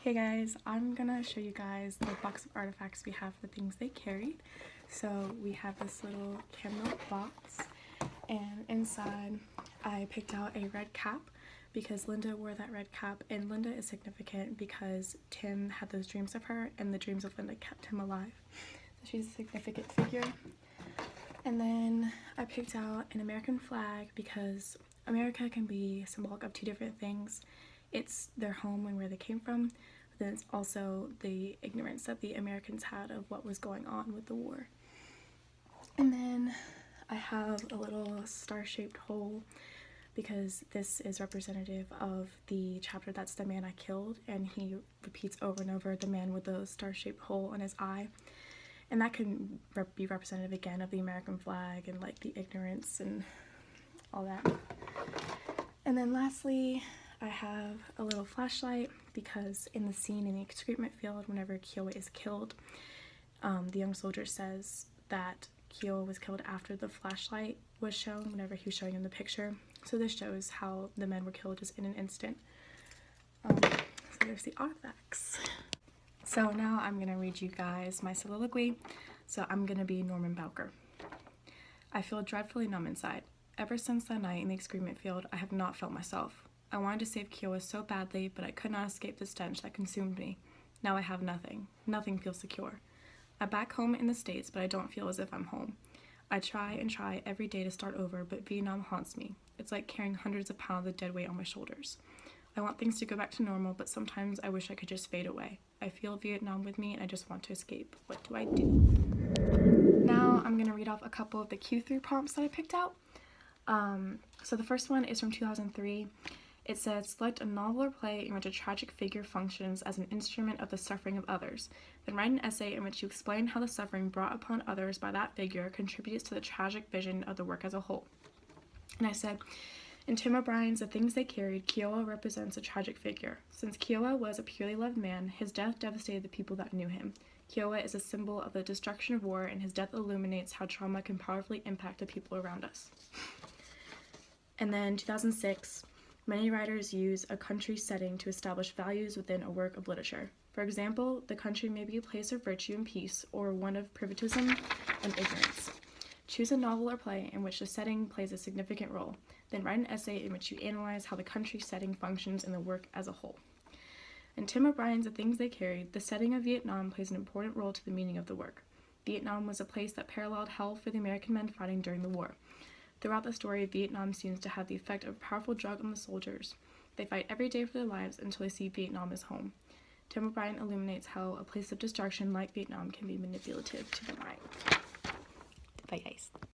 Hey guys, I'm gonna show you guys the box of artifacts we have, the things they carried. So we have this little camo box, and inside I picked out a red cap because Linda wore that red cap, and Linda is significant because Tim had those dreams of her and the dreams of Linda kept him alive. So she's a significant figure. And then I picked out an American flag because America can be symbolic of two different things. It's their home and where they came from, but then it's also the ignorance that the Americans had of what was going on with the war. And then I have a little star-shaped hole because this is representative of the chapter that's the man I killed, and he repeats over and over the man with the star-shaped hole in his eye. And that can be representative again of the American flag and like the ignorance and all that. And then lastly, I have a little flashlight because in the scene in the excrement field, whenever Kiowa is killed, the young soldier says that Kiowa was killed after the flashlight was shown, whenever he was showing him the picture. So this shows how the men were killed just in an instant. So there's the artifacts. So now I'm gonna read you guys my soliloquy. So I'm gonna be Norman Bowker. I feel dreadfully numb inside. Ever since that night in the excrement field, I have not felt myself. I wanted to save Kiowa so badly, but I could not escape the stench that consumed me. Now I have nothing. Nothing feels secure. I'm back home in the States, but I don't feel as if I'm home. I try and try every day to start over, but Vietnam haunts me. It's like carrying hundreds of pounds of dead weight on my shoulders. I want things to go back to normal, but sometimes I wish I could just fade away. I feel Vietnam with me and I just want to escape. What do I do? Now I'm going to read off a couple of the Q3 prompts that I picked out. So the first one is from 2003. It says, select a novel or play in which a tragic figure functions as an instrument of the suffering of others. Then write an essay in which you explain how the suffering brought upon others by that figure contributes to the tragic vision of the work as a whole. And I said, in Tim O'Brien's The Things They Carried, Kiowa represents a tragic figure. Since Kiowa was a purely loved man, his death devastated the people that knew him. Kiowa is a symbol of the destruction of war, and his death illuminates how trauma can powerfully impact the people around us. And then 2006, many writers use a country setting to establish values within a work of literature. For example, the country may be a place of virtue and peace, or one of privatism and ignorance. Choose a novel or play in which the setting plays a significant role. Then write an essay in which you analyze how the country setting functions in the work as a whole. In Tim O'Brien's The Things They Carried, the setting of Vietnam plays an important role to the meaning of the work. Vietnam was a place that paralleled hell for the American men fighting during the war. Throughout the story, Vietnam seems to have the effect of a powerful drug on the soldiers. They fight every day for their lives until they see Vietnam as home. Tim O'Brien illuminates how a place of destruction like Vietnam can be manipulative to the mind. Bye guys.